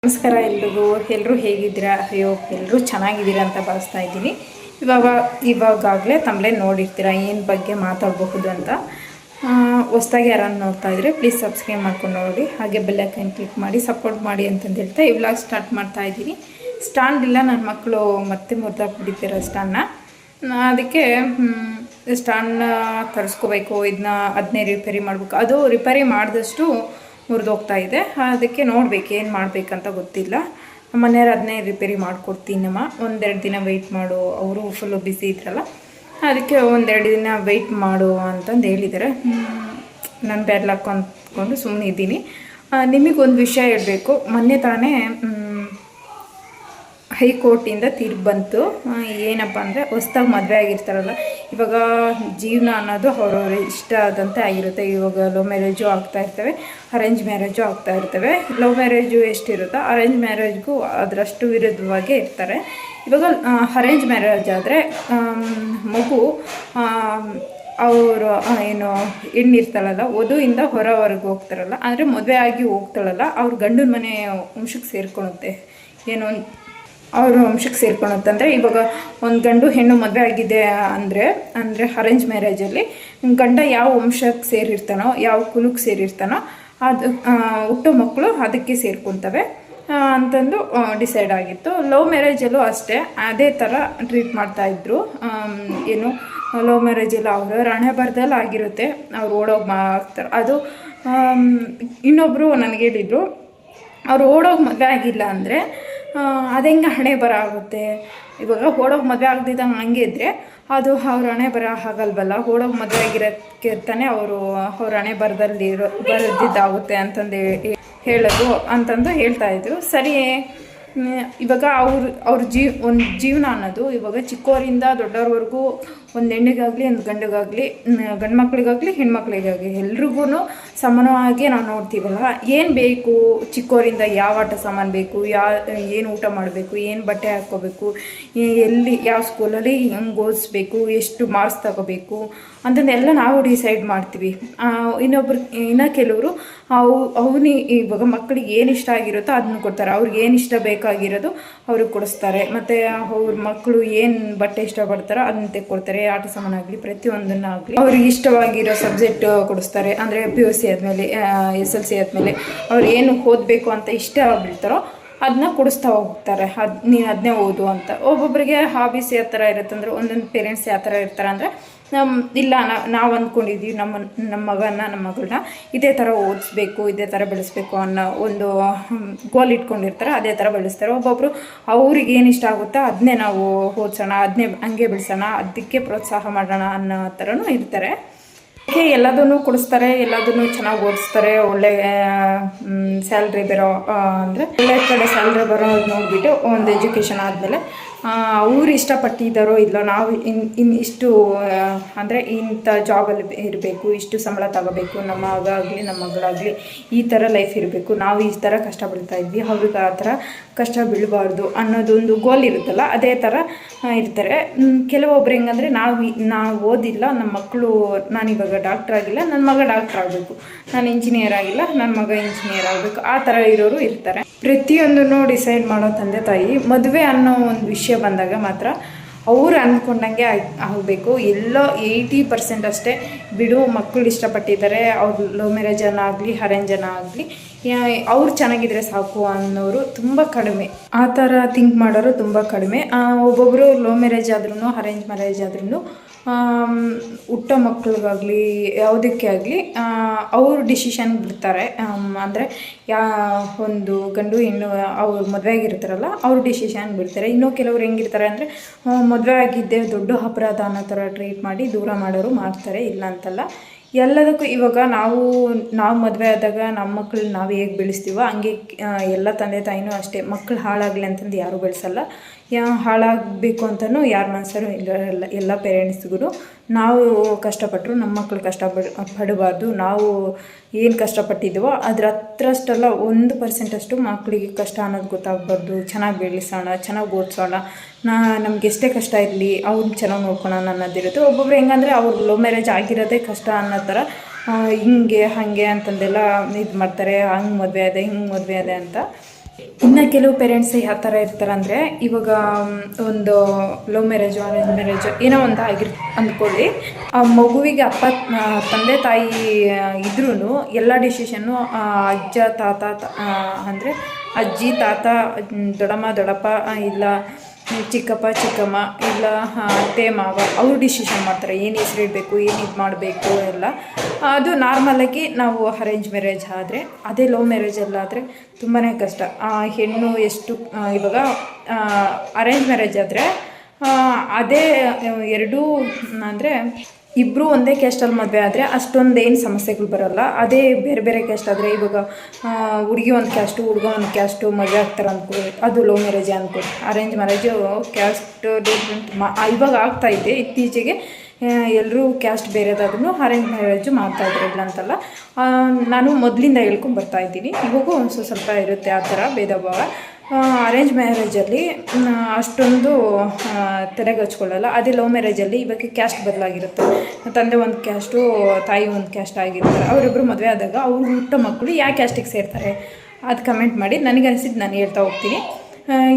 ನಮಸ್ಕಾರ ಎಲ್ರಿಗೂ. ಎಲ್ಲರೂ ಹೇಗಿದ್ದೀರಾ? ಅಯ್ಯೋ, ಎಲ್ಲರೂ ಚೆನ್ನಾಗಿದ್ದೀರಾ ಅಂತ ಭಾವಿಸ್ತಾ ಇದ್ದೀನಿ. ಇವಾಗಲೇ ತಮ್ಮಲೇ ನೋಡಿರ್ತೀರ ಏನು ಬಗ್ಗೆ ಮಾತಾಡಬಹುದು ಅಂತ. ಹೊಸ್ದಾಗಿ ಯಾರನ್ನು ನೋಡ್ತಾ ಇದ್ರೆ ಪ್ಲೀಸ್ ಸಬ್ಸ್ಕ್ರೈಬ್ ಮಾಡ್ಕೊಂಡು ನೋಡಿ, ಹಾಗೆ ಬೆಲ್ ಐಕಾನ್ ಕ್ಲಿಕ್ ಮಾಡಿ ಸಪೋರ್ಟ್ ಮಾಡಿ ಅಂತಂದು ಹೇಳ್ತಾ ಈ ವ್ಲಾಗ್ ಸ್ಟಾರ್ಟ್ ಮಾಡ್ತಾ ಇದ್ದೀನಿ. ಸ್ಟ್ಯಾಂಡ್ ಇಲ್ಲ, ನನ್ನ ಮಕ್ಕಳು ಮತ್ತೆ ಮುರಿದಾಕ್ಬಿಟ್ಟಿರ್ತಾರೆ ಸ್ಟ್ಯಾಂಡ್ನ. ಅದಕ್ಕೆ ಸ್ಟ್ಯಾಂಡ್ನ ತರಿಸ್ಕೋಬೇಕು, ಅದನ್ನೇ ರಿಪೇರಿ ಮಾಡಬೇಕು. ಅದು ರಿಪೇರಿ ಮಾಡಿದಷ್ಟು ಮುರಿದೋಗ್ತಾ ಇದೆ. ಅದಕ್ಕೆ ನೋಡ್ಬೇಕು ಏನು ಮಾಡಬೇಕಂತ ಗೊತ್ತಿಲ್ಲ. ನಮ್ಮ ಮನೆಯವ್ರು ಅದನ್ನೇ ರಿಪೇರಿ ಮಾಡಿಕೊಡ್ತೀನಮ್ಮ, ಒಂದೆರಡು ದಿನ ವೆಯ್ಟ್ ಮಾಡು, ಅವರು ಫುಲ್ಲು ಬಿಸಿ ಇದ್ರಲ್ಲ, ಅದಕ್ಕೆ ಒಂದೆರಡು ದಿನ ವೆಯ್ಟ್ ಮಾಡು ಅಂತಂದು ಹೇಳಿದ್ದಾರೆ. ನಾನು ಬೇರ್ಲಾಕು ಅಂದ್ಕೊಂಡು ಸುಮ್ಮನೆ ಇದ್ದೀನಿ. ನಿಮಗೊಂದು ವಿಷಯ ಹೇಳಬೇಕು. ಮೊನ್ನೆ ತಾನೇ ಹೈಕೋರ್ಟಿಂದ ತೀರ್ಪು ಬಂತು. ಏನಪ್ಪ ಅಂದರೆ, ಹೊಸ್ದಾಗಿ ಮದುವೆ ಆಗಿರ್ತಾರಲ್ಲ, ಇವಾಗ ಜೀವನ ಅನ್ನೋದು ಅವ್ರವ್ರ ಇಷ್ಟ ಆದಂತೆ ಆಗಿರುತ್ತೆ. ಇವಾಗ ಲವ್ ಮ್ಯಾರೇಜು ಆಗ್ತಾ ಇರ್ತವೆ, ಅರೇಂಜ್ ಮ್ಯಾರೇಜು ಆಗ್ತಾ ಇರ್ತವೆ. ಲವ್ ಮ್ಯಾರೇಜು ಎಷ್ಟಿರುತ್ತೋ ಅರೇಂಜ್ ಮ್ಯಾರೇಜ್ಗೂ ಅದರಷ್ಟು ವಿರುದ್ಧವಾಗೇ ಇರ್ತಾರೆ. ಇವಾಗ ಅರೇಂಜ್ ಮ್ಯಾರೇಜ್ ಆದರೆ ಮಗು ಅವರು ಏನು ಹೆಣ್ಣಿರ್ತಾಳಲ್ಲ, ವಧುವಿಂದ ಹೊರವರೆಗೂ ಹೋಗ್ತಾರಲ್ಲ, ಅಂದರೆ ಮದುವೆ ಆಗಿ ಹೋಗ್ತಾಳಲ್ಲ, ಅವ್ರ ಗಂಡನ ಮನೆ ವಂಶಕ್ಕೆ ಸೇರ್ಕೊಳುತ್ತೆ. ಏನೋ ಅವ್ರ ವಂಶಕ್ಕೆ ಸೇರ್ಕೊಳುತ್ತಂದರೆ, ಇವಾಗ ಒಂದು ಗಂಡು ಹೆಣ್ಣು ಮದುವೆ ಆಗಿದೆ ಅಂದರೆ ಅರೇಂಜ್ ಮ್ಯಾರೇಜಲ್ಲಿ ಗಂಡ ಯಾವ ವಂಶಕ್ಕೆ ಸೇರಿರ್ತಾನೋ, ಯಾವ ಕುಲಕ್ಕೆ ಸೇರಿರ್ತಾನೋ ಅದು ಹುಟ್ಟೋ ಮಕ್ಕಳು ಅದಕ್ಕೆ ಸೇರ್ಕೊತವೆ ಅಂತಂದು ಡಿಸೈಡ್ ಆಗಿತ್ತು. ಲವ್ ಮ್ಯಾರೇಜಲ್ಲೂ ಅಷ್ಟೇ ಅದೇ ಥರ ಟ್ರೀಟ್ ಮಾಡ್ತಾಯಿದ್ರು. ಏನು ಲವ್ ಮ್ಯಾರೇಜೆಲ್ಲ ಅವ್ರವ್ರ ಹಣೆ ಬರದಲ್ಲಿ ಆಗಿರುತ್ತೆ, ಅವ್ರು ಓಡೋಗಿ ಮಾಡ್ತಾರೆ. ಅದು ಇನ್ನೊಬ್ಬರು ನನಗೆ ಹೇಳಿದರು, ಅವ್ರು ಓಡೋಗಿ ಮದುವೆ ಆಗಿಲ್ಲ ಅಂದರೆ ಅದೆಂಗೆ ಹಣೆ ಬರ ಆಗುತ್ತೆ. ಇವಾಗ ಓಡೋಗಿ ಮದುವೆ ಆಗದಿದ್ದಂಗೆ ಹಂಗೆ ಇದ್ದರೆ ಅದು ಅವ್ರ ಹಣೆ ಬರ ಆಗಲ್ವಲ್ಲ. ಓಡೋಗಿ ಮದುವೆ ಆಗಿರೋಕ್ಕೆ ತಾನೇ ಅವ್ರ ಹಣೆ ಬರದಿದ್ದಾಗುತ್ತೆ ಅಂತಂದು ಹೇಳೋದು ಅಂತಂದು ಹೇಳ್ತಾಯಿದ್ರು. ಸರಿ, ಇವಾಗ ಒಂದು ಜೀವನ ಅನ್ನೋದು ಇವಾಗ ಚಿಕ್ಕವರಿಂದ ದೊಡ್ಡವ್ರವರೆಗೂ, ಒಂದು ಹೆಣ್ಣಿಗಾಗಲಿ ಒಂದು ಗಂಡಿಗಾಗಲಿ, ಗಂಡು ಮಕ್ಳಿಗಾಗಲಿ ಹೆಣ್ಮಕ್ಳಿಗಾಗಲಿ ಎಲ್ರಿಗೂ ಸಮಾನವಾಗಿ ನಾವು ನೋಡ್ತೀವಲ್ಲ. ಏನು ಬೇಕು, ಚಿಕ್ಕವರಿಂದ ಯಾವ ಆಟ ಸಾಮಾನು ಬೇಕು, ಏನು ಊಟ ಮಾಡಬೇಕು, ಏನು ಬಟ್ಟೆ ಹಾಕ್ಕೋಬೇಕು, ಎಲ್ಲಿ ಯಾವ ಸ್ಕೂಲಲ್ಲಿ ಹೆಂಗೆ ಓದಿಸ್ಬೇಕು, ಎಷ್ಟು ಮಾರ್ಕ್ಸ್ ತಗೋಬೇಕು ಅಂತಂದೆಲ್ಲ ನಾವು ಡಿಸೈಡ್ ಮಾಡ್ತೀವಿ. ಇನ್ನು ಕೆಲವರು ಇವಾಗ ಮಕ್ಕಳಿಗೆ ಏನು ಇಷ್ಟ ಆಗಿರುತ್ತೋ ಅದನ್ನು ಕೊಡ್ತಾರೆ. ಅವ್ರಿಗೆ ಏನು ಇಷ್ಟ ಬೇಕಾಗಿರೋದು ಅವ್ರಿಗೆ ಕೊಡಿಸ್ತಾರೆ. ಮತ್ತು ಅವ್ರ ಮಕ್ಕಳು ಏನು ಬಟ್ಟೆ ಇಷ್ಟಪಡ್ತಾರೋ ಅದನ್ನ ತೆಕ್ಕೊಡ್ತಾರೆ. ಆಟ ಸಾಮಾನಾಗಲಿ ಪ್ರತಿಯೊಂದನ್ನಾಗಲಿ ಅವ್ರಿಗೆ ಇಷ್ಟವಾಗಿರೋ ಸಬ್ಜೆಕ್ಟ್ ಕೊಡಿಸ್ತಾರೆ. ಅಂದರೆ PUC ಆದಮೇಲೆ SLC ಆದಮೇಲೆ ಅವ್ರು ಏನು ಓದಬೇಕು ಅಂತ ಇಷ್ಟ ಬೀಳ್ತಾರೋ ಅದನ್ನ ಕೊಡಿಸ್ತಾ ಹೋಗ್ತಾರೆ. ನೀನು ಅದನ್ನೇ ಓದು ಅಂತ. ಒಬ್ಬೊಬ್ಬರಿಗೆ ಹಾಬೀಸ್ ಯಾವ ಥರ ಇರುತ್ತೆ ಅಂದರೆ, ಒಂದೊಂದು ಪೇರೆಂಟ್ಸ್ ಯಾವ ಥರ ಇರ್ತಾರೆ ಅಂದರೆ, ಇಲ್ಲ ನಾವು ಅಂದ್ಕೊಂಡಿದ್ದೀವಿ ನಮ್ಮ ಮಗನ ನಮ್ಮ ಮಗಳನ್ನ ಇದೇ ಥರ ಓದಿಸ್ಬೇಕು, ಇದೇ ಥರ ಬೆಳೆಸ್ಬೇಕು ಅನ್ನೋ ಒಂದು ಗೋಲ್ ಇಟ್ಕೊಂಡಿರ್ತಾರೆ. ಅದೇ ಥರ ಬೆಳೆಸ್ತಾರೆ. ಒಬ್ಬೊಬ್ಬರು ಅವ್ರಿಗೆ ಏನು ಇಷ್ಟ ಆಗುತ್ತೋ ಅದನ್ನೇ ನಾವು ಓದಿಸೋಣ, ಅದನ್ನೇ ಹಂಗೆ ಬೆಳೆಸೋಣ, ಅದಕ್ಕೆ ಪ್ರೋತ್ಸಾಹ ಮಾಡೋಣ ಅನ್ನೋ ಥರನೂ ಇರ್ತಾರೆ. ಎಲ್ಲದನ್ನು ಕೊಡಿಸ್ತಾರೆ, ಎಲ್ಲದನ್ನು ಚೆನ್ನಾಗಿ ಓದಿಸ್ತಾರೆ. ಒಳ್ಳೆ ಸ್ಯಾಲ್ರಿ ಬರೋ ಅಂದರೆ ಒಳ್ಳೆ ಕಡೆ ಸ್ಯಾಲ್ರಿ ಬರೋದು ನೋಡಿಬಿಟ್ಟು ಒಂದು ಎಜುಕೇಷನ್ ಆದಮೇಲೆ ಅವ್ರು ಇಷ್ಟಪಟ್ಟಿದ್ದಾರೋ ಇಲ್ಲೋ, ನಾವು ಇಷ್ಟು ಅಂದರೆ ಇಂಥ ಜಾಬಲ್ಲಿ ಇರಬೇಕು, ಇಷ್ಟು ಸಂಬಳ ತಗೋಬೇಕು, ನಮ್ಮ ಮಗ ಆಗಲಿ ನಮ್ಮ ಮಗಳಾಗಲಿ ಈ ಥರ ಲೈಫ್ ಇರಬೇಕು, ನಾವು ಈ ಥರ ಕಷ್ಟ ಬೀಳ್ತಾ ಇದ್ವಿ, ಅವ್ರಿಗೆ ಆ ಥರ ಕಷ್ಟ ಬೀಳಬಾರ್ದು ಅನ್ನೋದೊಂದು ಗೋಲ್ ಇರುತ್ತಲ್ಲ, ಅದೇ ಥರ ಇರ್ತಾರೆ. ಕೆಲವೊಬ್ರು ಹೆಂಗಂದರೆ, ನಾವು ಓದಿಲ್ಲ, ನಮ್ಮ ಮಕ್ಕಳು, ನಾನಿವಾಗ ಡಾಕ್ಟ್ರ್ ಆಗಿಲ್ಲ, ನನ್ನ ಮಗ ಡಾಕ್ಟ್ರ್ ಆಗಬೇಕು, ನಾನು ಇಂಜಿನಿಯರ್ ಆಗಿಲ್ಲ, ನನ್ನ ಮಗ ಇಂಜಿನಿಯರ್ ಆಗಬೇಕು, ಆ ಥರ ಇರೋರು ಇರ್ತಾರೆ. ಪ್ರತಿಯೊಂದನ್ನು ಡಿಸೈಡ್ ಮಾಡೋ ತಂದೆ ತಾಯಿ ಮದುವೆ ಅನ್ನೋ ಒಂದು ವಿಷಯ ಬಂದಾಗ ಮಾತ್ರ ಅವ್ರು ಅಂದ್ಕೊಂಡಂಗೆ ಆಗಬೇಕು. ಎಲ್ಲೋ 80% ಅಷ್ಟೇ ಬಿಡು, ಮಕ್ಕಳು ಇಷ್ಟಪಟ್ಟಿದ್ದಾರೆ, ಅವ್ರು ಲವ್ ಮ್ಯಾರೇಜನ್ನು ಆಗಲಿ ಅರೇಂಜನ್ನು ಆಗಲಿ ಅವ್ರು ಚೆನ್ನಾಗಿದ್ರೆ ಸಾಕು ಅನ್ನೋರು ತುಂಬ ಕಡಿಮೆ. ಆ ಥರ ಥಿಂಕ್ ಮಾಡೋರು ತುಂಬ ಕಡಿಮೆ. ಒಬ್ಬೊಬ್ಬರು ಲವ್ ಮ್ಯಾರೇಜ್ ಆದ್ರೂ ಅರೇಂಜ್ ಮ್ಯಾರೇಜ್ ಆದ್ರೂ ಹುಟ್ಟೋ ಮಕ್ಕಳಿಗಾಗಲಿ ಯಾವುದಕ್ಕೆ ಆಗಲಿ ಅವರು ಡಿಸಿಷನ್ ಬಿಡ್ತಾರೆ. ಅಂದರೆ ಒಂದು ಗಂಡು ಹೆಣ್ಣು ಅವ್ರು ಮದುವೆ ಆಗಿರ್ತಾರಲ್ಲ ಅವ್ರು ಡಿಸಿಷನ್ ಬಿಡ್ತಾರೆ. ಇನ್ನೂ ಕೆಲವ್ರು ಹೆಂಗಿರ್ತಾರೆ ಅಂದರೆ, ಮದುವೆ ಆಗಿದ್ದೆ ದೊಡ್ಡ ಅಪರಾಧ ಅನ್ನೋ ಥರ ಟ್ರೀಟ್ ಮಾಡಿ ದೂರ ಮಾಡೋರು ಮಾಡ್ತಾರೆ, ಇಲ್ಲ ಅಂತಲ್ಲ. ಎಲ್ಲದಕ್ಕೂ ಇವಾಗ ನಾವು ಮದುವೆ ಆದಾಗ ನಮ್ಮ ಮಕ್ಕಳನ್ನ ನಾವು ಹೇಗೆ ಬೆಳೆಸ್ತೀವೋ ಹಂಗೆ ಎಲ್ಲ ತಂದೆ ತಾಯಿನೂ ಅಷ್ಟೇ. ಮಕ್ಕಳು ಹಾಳಾಗಲಿ ಅಂತಂದು ಯಾರೂ ಬೆಳೆಸಲ್ಲ, ಹಾಳಾಗಬೇಕು ಅಂತಲೂ ಯಾರ ಮನಸ್ಸರು ಇಲ್ಲ. ಎಲ್ಲ ಪೇರೆಂಟ್ಸ್ಗೂ ನಾವು ಕಷ್ಟಪಟ್ಟರು ನಮ್ಮ ಮಕ್ಕಳು ಪಡಬಾರ್ದು. ನಾವು ಏನು ಕಷ್ಟಪಟ್ಟಿದ್ದೀವೋ ಅದ್ರ ಹತ್ರಷ್ಟೆಲ್ಲ 1% ಮಕ್ಕಳಿಗೆ ಕಷ್ಟ ಅನ್ನೋದು ಗೊತ್ತಾಗಬಾರ್ದು. ಚೆನ್ನಾಗಿ ಬೆಳೆಸೋಣ, ಚೆನ್ನಾಗಿ ಓದಿಸೋಣ, ನಮ್ಗೆ ಎಷ್ಟೇ ಕಷ್ಟ ಇರಲಿ ಅವ್ರನ್ನ ಚೆನ್ನಾಗಿ ನೋಡ್ಕೊಳ್ಳೋಣ ಅನ್ನೋದಿರುತ್ತೆ. ಒಬ್ಬೊಬ್ರು ಹೆಂಗಂದರೆ ಅವ್ರು ಲವ್ ಮ್ಯಾರೇಜ್ ಆಗಿರೋದೇ ಕಷ್ಟ ಅನ್ನೋ ಥರ ಹಿಂಗೆ ಹಾಗೆ ಅಂತಂದೆಲ್ಲ ಇದು ಮಾಡ್ತಾರೆ. ಹಂಗೆ ಮದುವೆ ಅದೆ ಹಿಂಗೆ ಮದುವೆ ಅದೆ ಅಂತ ಇನ್ನು ಕೆಲವು ಪೇರೆಂಟ್ಸ್ ಯಾವ ಥರ ಇರ್ತಾರೆ ಅಂದರೆ, ಇವಾಗ ಒಂದು ಲವ್ ಮ್ಯಾರೇಜು ಅರೇಂಜ್ ಮ್ಯಾರೇಜು ಏನೋ ಒಂದು ಅಂದ್ಕೊಳ್ಳಿ, ಆ ಮಗುವಿಗೆ ತಂದೆ ತಾಯಿ ಇದ್ರೂ ಎಲ್ಲ ಡಿಸಿಷನ್ನು ಅಜ್ಜ ತಾತ ಅಂದರೆ ಅಜ್ಜಿ ತಾತ ದೊಡ್ಡಮ್ಮ ದೊಡ್ಡಪ್ಪ ಇಲ್ಲ ಚಿಕ್ಕಪ್ಪ ಚಿಕ್ಕಮ್ಮ ಇಲ್ಲ ಅತ್ತೆ ಮಾವ ಅವರು ಡಿಸಿಷನ್ ಮಾಡ್ತಾರೆ. ಏನು ಹೆಸರು ಇಡಬೇಕು, ಏನು ಇದು ಮಾಡಬೇಕು ಎಲ್ಲ. ಅದು ನಾರ್ಮಲಾಗಿ ನಾವು ಅರೇಂಜ್ ಮ್ಯಾರೇಜ್ ಆದರೆ, ಅದೇ ಲವ್ ಮ್ಯಾರೇಜಲ್ಲಾದರೆ ತುಂಬಾ ಕಷ್ಟ. ಹೆಣ್ಣು ಎಷ್ಟು ಇವಾಗ ಅರೇಂಜ್ ಮ್ಯಾರೇಜ್ ಆದರೆ ಅದೇ ಎರಡೂ ಅಂದರೆ ಇಬ್ಬರು ಒಂದೇ ಕ್ಯಾಸ್ಟಲ್ಲಿ ಮದುವೆ ಆದರೆ ಅಷ್ಟೊಂದು ಏನು ಸಮಸ್ಯೆಗಳು ಬರೋಲ್ಲ. ಅದೇ ಬೇರೆ ಬೇರೆ ಕ್ಯಾಸ್ಟ್ ಆದರೆ, ಇವಾಗ ಹುಡುಗಿ ಒಂದು ಕ್ಯಾಸ್ಟು ಹುಡುಗ ಒಂದು ಕ್ಯಾಸ್ಟು ಮದುವೆ ಆಗ್ತಾರೆ ಅಂದ್ಕೊಳ್ಳಿ, ಅದು ಲವ್ ಮ್ಯಾರೇಜೇ ಅಂದ್ಕೊಳ್ಳಿ. ಅರೇಂಜ್ ಮ್ಯಾರೇಜು ಕ್ಯಾಸ್ಟ್ ಡಿಫ್ರೆಂಟ್ ಇವಾಗ ಆಗ್ತಾಯಿದೆ ಇತ್ತೀಚೆಗೆ. ಎಲ್ಲರೂ ಕ್ಯಾಸ್ಟ್ ಬೇರೆದಾದ್ರೂ ಅರೇಂಜ್ ಮ್ಯಾರೇಜು ಮಾಡ್ತಾಯಿದ್ರು, ಇಲ್ಲ ಅಂತಲ್ಲ. ನಾನು ಮೊದಲಿಂದ ಹೇಳ್ಕೊಂಬರ್ತಾಯಿದ್ದೀನಿ, ಇವಾಗೂ ಒಂದು ಸ್ವಲ್ಪ ಇರುತ್ತೆ ಆ ಥರ ಭೇದ ಭಾವ. ಅರೇಂಜ್ ಮ್ಯಾರೇಜಲ್ಲಿ ಅಷ್ಟೊಂದು ತಲೆಗೆ ಹಚ್ಕೊಳ್ಳಲ್ಲ. ಅದೇ ಲವ್ ಮ್ಯಾರೇಜಲ್ಲಿ ಇವಾಗ ಕ್ಯಾಸ್ಟ್ ಬದಲಾಗಿರುತ್ತೆ. ತಂದೆ ಒಂದು ಕ್ಯಾಸ್ಟು ತಾಯಿ ಒಂದು ಕ್ಯಾಸ್ಟ್ ಆಗಿರ್ತಾರೆ. ಅವರಿಬ್ಬರು ಮದುವೆ ಆದಾಗ ಅವ್ರ ಹುಟ್ಟ ಮಕ್ಕಳು ಯಾವ ಕ್ಯಾಸ್ಟಿಗೆ ಸೇರ್ತಾರೆ ಅದು ಕಮೆಂಟ್ ಮಾಡಿ. ನನಗೆ ಅನಿಸಿದ್ದು ನಾನು ಹೇಳ್ತಾ ಹೋಗ್ತೀನಿ.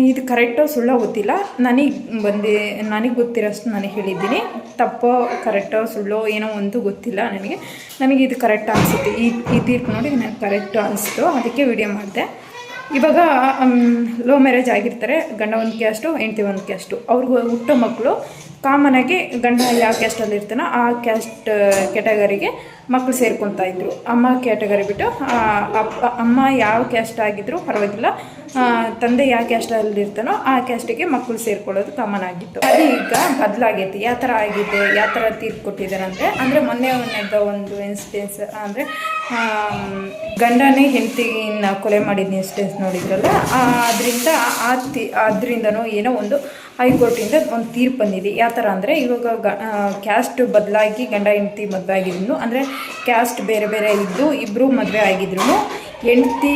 ಇದು ಕರೆಕ್ಟೋ ಸುಳ್ಳೋ ಗೊತ್ತಿಲ್ಲ, ನನಗೆ ಗೊತ್ತಿರೋಷ್ಟು ನನಗೆ ಹೇಳಿದ್ದೀನಿ. ತಪ್ಪೋ ಕರೆಕ್ಟೋ ಸುಳ್ಳೋ ಏನೋ ಒಂದು ಗೊತ್ತಿಲ್ಲ ನನಗೆ ಇದು ಕರೆಕ್ಟ್ ಅನಿಸುತ್ತೆ. ಈ ತೀರ್ಪು ನೋಡಿ ನನಗೆ ಕರೆಕ್ಟು ಅನಿಸ್ತು, ಅದಕ್ಕೆ ವಿಡಿಯೋ ಮಾಡಿದೆ. ಇವಾಗ ಲವ್ ಮ್ಯಾರೇಜ್ ಆಗಿರ್ತಾರೆ, ಗಂಡ ಒಂದು ಕ್ಯಾಸ್ಟು ಹೆಂಡತಿ ಒಂದು ಕ್ಯಾಸ್ಟು. ಅವ್ರಿಗೆ ಹುಟ್ಟೋ ಮಕ್ಕಳು ಕಾಮನಾಗಿ ಗಂಡ ಯಾವ ಕ್ಯಾಸ್ಟಲ್ಲಿ ಇರ್ತಾನೋ ಆ ಕ್ಯಾಸ್ಟ್ ಕ್ಯಾಟಗರಿಗೆ ಮಕ್ಕಳು ಸೇರ್ಕೊತಾ ಇದ್ರು. ಅಮ್ಮ ಕ್ಯಾಟಗರಿ ಬಿಟ್ಟು ಅಮ್ಮ ಯಾವ ಕ್ಯಾಸ್ಟ್ ಆಗಿದ್ರು ಪರವಾಗಿಲ್ಲ, ತಂದೆ ಯಾವ ಕ್ಯಾಸ್ಟಲ್ಲಿ ಇರ್ತಾನೋ ಆ ಕ್ಯಾಸ್ಟಿಗೆ ಮಕ್ಕಳು ಸೇರ್ಕೊಳ್ಳೋದು ಕಾಮನ್ ಆಗಿತ್ತು. ಅದು ಈಗ ಬದಲಾಗೈತಿ. ಯಾವ ಥರ ಆಗಿದೆ, ಯಾವ ಥರ ತೀರ್ಪು ಕೊಟ್ಟಿದ್ದಾರೆ ಅಂದರೆ ಮೊನ್ನೆ ಒಂದು ಇನ್ಸಿಡೆನ್ಸ್ ಅಂದರೆ ಗಂಡನೇ ಹೆಂಡತಿನ ಕೊಲೆ ಮಾಡಿದ ಇನ್ಸಿಡೆನ್ಸ್ ನೋಡಿದ್ರಲ್ಲ, ಅದರಿಂದನೋ ಏನೋ ಒಂದು ಹೈಕೋರ್ಟಿಂದ ಒಂದು ತೀರ್ಪು ಬಂದಿದೆ. ಯಾವ ಥರ ಅಂದರೆ, ಇವಾಗ ಕ್ಯಾಸ್ಟ್ ಬದಲಾಗಿ ಗಂಡ ಹೆಂಡತಿ ಮದುವೆ ಆಗಿದ್ರು, ಅಂದರೆ ಕ್ಯಾಸ್ಟ್ ಬೇರೆ ಬೇರೆ ಇದ್ದು ಇಬ್ಬರು ಮದುವೆ ಆಗಿದ್ರು ಹೆಂಡತಿ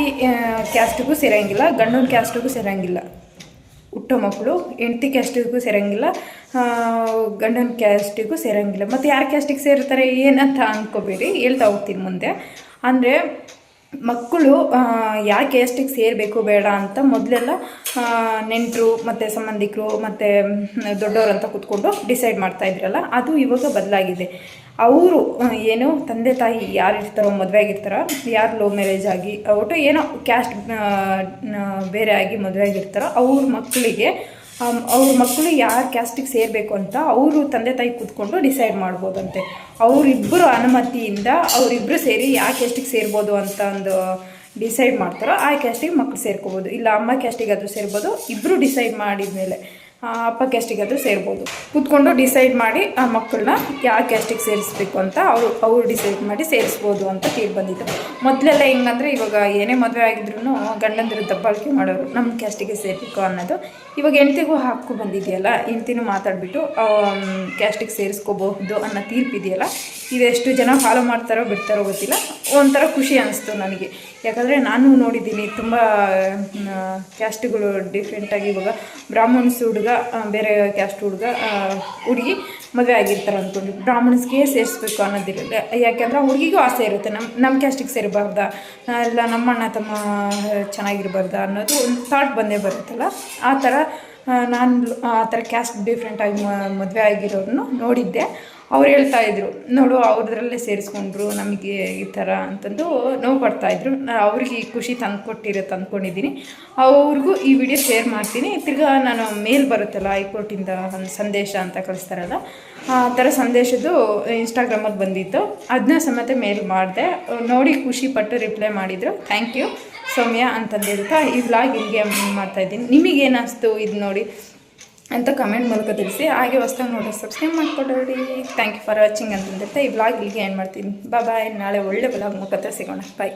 ಕ್ಯಾಸ್ಟಿಗೂ ಸೇರೋಂಗಿಲ್ಲ, ಗಂಡನ ಕ್ಯಾಸ್ಟಿಗೂ ಸೇರೋಂಗಿಲ್ಲ. ಹುಟ್ಟೋ ಮಕ್ಕಳು ಹೆಂಡತಿ ಕ್ಯಾಸ್ಟಿಗೂ ಸೇರೋಂಗಿಲ್ಲ, ಗಂಡನ ಕ್ಯಾಸ್ಟಿಗೂ ಸೇರೋಂಗಿಲ್ಲ. ಮತ್ತು ಯಾರ ಕ್ಯಾಸ್ಟಿಗೆ ಸೇರ್ತಾರೆ ಏನಂತ ಅಂದ್ಕೋಬೇಡಿ, ಹೇಳ್ತಾ ಹೋಗ್ತೀನಿ ಮುಂದೆ. ಅಂದರೆ ಮಕ್ಕಳು ಯಾವ ಕ್ಯಾಸ್ಟಿಗೆ ಸೇರಬೇಕು ಬೇಡ ಅಂತ ಮೊದಲೆಲ್ಲ ನೆಂಟರು ಮತ್ತು ಸಂಬಂಧಿಕರು ಮತ್ತು ದೊಡ್ಡವರಂತ ಕೂತ್ಕೊಂಡು ಡಿಸೈಡ್ ಮಾಡ್ತಾಯಿದ್ರಲ್ಲ, ಅದು ಇವಾಗ ಬದಲಾಗಿದೆ. ಅವರು ಏನು ತಂದೆ ತಾಯಿ ಯಾರು ಇರ್ತಾರೋ, ಮದುವೆ ಆಗಿರ್ತಾರೋ, ಯಾರು ಲವ್ ಮ್ಯಾರೇಜ್ ಆಗಿ ಒಟ್ಟು ಏನೋ ಕ್ಯಾಸ್ಟ್ ಬೇರೆ ಆಗಿ ಮದುವೆ ಆಗಿರ್ತಾರೋ ಅವ್ರ ಮಕ್ಕಳು ಯಾರು ಕ್ಯಾಸ್ಟಿಗೆ ಸೇರಬೇಕು ಅಂತ ಅವರು ತಂದೆ ತಾಯಿ ಕೂತ್ಕೊಂಡು ಡಿಸೈಡ್ ಮಾಡ್ಬೋದಂತೆ. ಅವರಿಬ್ಬರು ಅನುಮತಿಯಿಂದ ಅವರಿಬ್ಬರು ಸೇರಿ ಯಾವ ಕ್ಯಾಸ್ಟಿಗೆ ಸೇರ್ಬೋದು ಅಂತ ಒಂದು ಡಿಸೈಡ್ ಮಾಡ್ತಾರೋ ಆ ಕ್ಯಾಸ್ಟಿಗೆ ಮಕ್ಕಳು ಸೇರ್ಕೋಬೋದು. ಇಲ್ಲ ಅಮ್ಮ ಕ್ಯಾಸ್ಟಿಗಾದರೂ ಸೇರ್ಬೋದು, ಇಬ್ಬರು ಡಿಸೈಡ್ ಮಾಡಿದ ಮೇಲೆ ಅಪ್ಪ ಕ್ಯಾಸ್ಟಿಗಾದರೂ ಸೇರ್ಬೋದು. ಕೂತ್ಕೊಂಡು ಡಿಸೈಡ್ ಮಾಡಿ ಆ ಮಕ್ಕಳನ್ನ ಯಾವ ಕ್ಯಾಸ್ಟಿಗೆ ಸೇರಿಸ್ಬೇಕು ಅಂತ ಅವರು ಡಿಸೈಡ್ ಮಾಡಿ ಸೇರಿಸ್ಬೋದು ಅಂತ ತೀರ್ಪು ಬಂದಿತ್ತು. ಮೊದಲೆಲ್ಲ ಹೆಂಗಂದರೆ, ಇವಾಗ ಏನೇ ಮದುವೆ ಆಗಿದ್ರು ಗಂಡಂದಿರು ದಬ್ಬಾಳಿಕೆ ಮಾಡೋರು, ನಮ್ಮ ಕ್ಯಾಸ್ಟಿಗೆ ಸೇರಬೇಕು ಅನ್ನೋದು. ಇವಾಗ ಹೆಂಡ್ತಿಗೂ ಹಾಕು ಬಂದಿದೆಯಲ್ಲ, ಹೆಂಡ್ತಿನೂ ಮಾತಾಡಿಬಿಟ್ಟು ಕ್ಯಾಸ್ಟಿಗೆ ಸೇರಿಸ್ಕೋಬಹುದು ಅನ್ನೋ ತೀರ್ಪು ಇದೆಯಲ್ಲ, ಇದೆಷ್ಟು ಜನ ಫಾಲೋ ಮಾಡ್ತಾರೋ ಬಿಡ್ತಾರೋ ಗೊತ್ತಿಲ್ಲ. ಒಂಥರ ಖುಷಿ ಅನ್ನಿಸ್ತು ನನಗೆ. ಯಾಕಂದರೆ ನಾನು ನೋಡಿದ್ದೀನಿ ತುಂಬ ಕ್ಯಾಸ್ಟ್ಗಳು ಡಿಫ್ರೆಂಟಾಗಿ. ಇವಾಗ ಬ್ರಾಹ್ಮಣ್ಸ್ ಹುಡುಗ ಬೇರೆ ಕ್ಯಾಸ್ಟ್ ಹುಡುಗಿ ಮದುವೆ ಆಗಿರ್ತಾರೆ ಅಂದ್ಕೊಂಡು ಬ್ರಾಹ್ಮಣ್ಸ್ಗೆ ಸೇರಿಸ್ಬೇಕು ಅನ್ನೋದಿರಲ್ಲ. ಯಾಕೆಂದ್ರೆ ಹುಡುಗಿಗೂ ಆಸೆ ಇರುತ್ತೆ, ನಮ್ಮ ಕ್ಯಾಸ್ಟಿಗೆ ಸೇರಬಾರ್ದಾ, ಇಲ್ಲ ನಮ್ಮ ಅಣ್ಣ ತಮ್ಮ ಚೆನ್ನಾಗಿರ್ಬಾರ್ದಾ ಅನ್ನೋದು ಒಂದು ಥಾಟ್ ಬಂದೇ ಬರುತ್ತಲ್ಲ. ಆ ಥರ ಕ್ಯಾಸ್ಟ್ ಡಿಫ್ರೆಂಟಾಗಿ ಮದುವೆ ಆಗಿರೋರನ್ನು ನೋಡಿದ್ದೆ. ಅವ್ರು ಹೇಳ್ತಾಯಿದ್ರು, ನೋಡು ಅವ್ರದ್ರಲ್ಲೇ ಸೇರಿಸ್ಕೊಂಡ್ರು, ನಮಗೆ ಈ ಥರ ಅಂತಂದು ನೋವು ಪಡ್ತಾಯಿದ್ರು. ಅವ್ರಿಗೆ ಖುಷಿ ತಂದ್ಕೊಂಡಿದ್ದೀನಿ. ಅವ್ರಿಗೂ ಈ ವಿಡಿಯೋ ಶೇರ್ ಮಾಡ್ತೀನಿ. ತಿರ್ಗಾ ನಾನು ಮೇಲ್ ಬರುತ್ತಲ್ಲ ಹೈಕೋರ್ಟಿಂದ ಒಂದು ಸಂದೇಶ ಅಂತ ಕಳಿಸ್ತಾರಲ್ಲ, ಆ ಥರ ಸಂದೇಶದ್ದು ಇನ್ಸ್ಟಾಗ್ರಾಮಲ್ಲಿ ಬಂದಿತ್ತು. ಅದನ್ನ ಸಮೇತ ಮೇಲ್ ಮಾಡಿದೆ. ನೋಡಿ ಖುಷಿಪಟ್ಟು ರಿಪ್ಲೈ ಮಾಡಿದರು. ಥ್ಯಾಂಕ್ ಯು ಸೌಮ್ಯ ಅಂತಂದು ಹೇಳ್ತಾ ಈ ವ್ಲಾಗ್ ಇಲ್ಲಿಗೆ ಮಾಡ್ತಾಯಿದ್ದೀನಿ. ನಿಮಗೇನು ಅನಿಸ್ತು ಇದು ನೋಡಿ ಅಂತ ಕಮೆಂಟ್ ಮೂಲಕ ತಿಳಿಸಿ. ಹಾಗೆ ಹೊಸ್ದಾಗಿ ನೋಡಿ ಸಬ್ಸ್ಕ್ರೈಬ್ ಮಾಡಿಕೊಡಿ. ಥ್ಯಾಂಕ್ ಯು ಫಾರ್ ವಾಚಿಂಗ್ ಅಂತಂದಿರ್ತಾ ಈ ವ್ಲಾಗ್ ಇಲ್ಲಿಗೆ ಏನು ಮಾಡ್ತೀನಿ. ಬಾಯ್. ನಾಳೆ ಒಳ್ಳೆ ವ್ಲಾಗ್ ಮುಖಾಂತರ ಸಿಗೋಣ. ಬಾಯ್.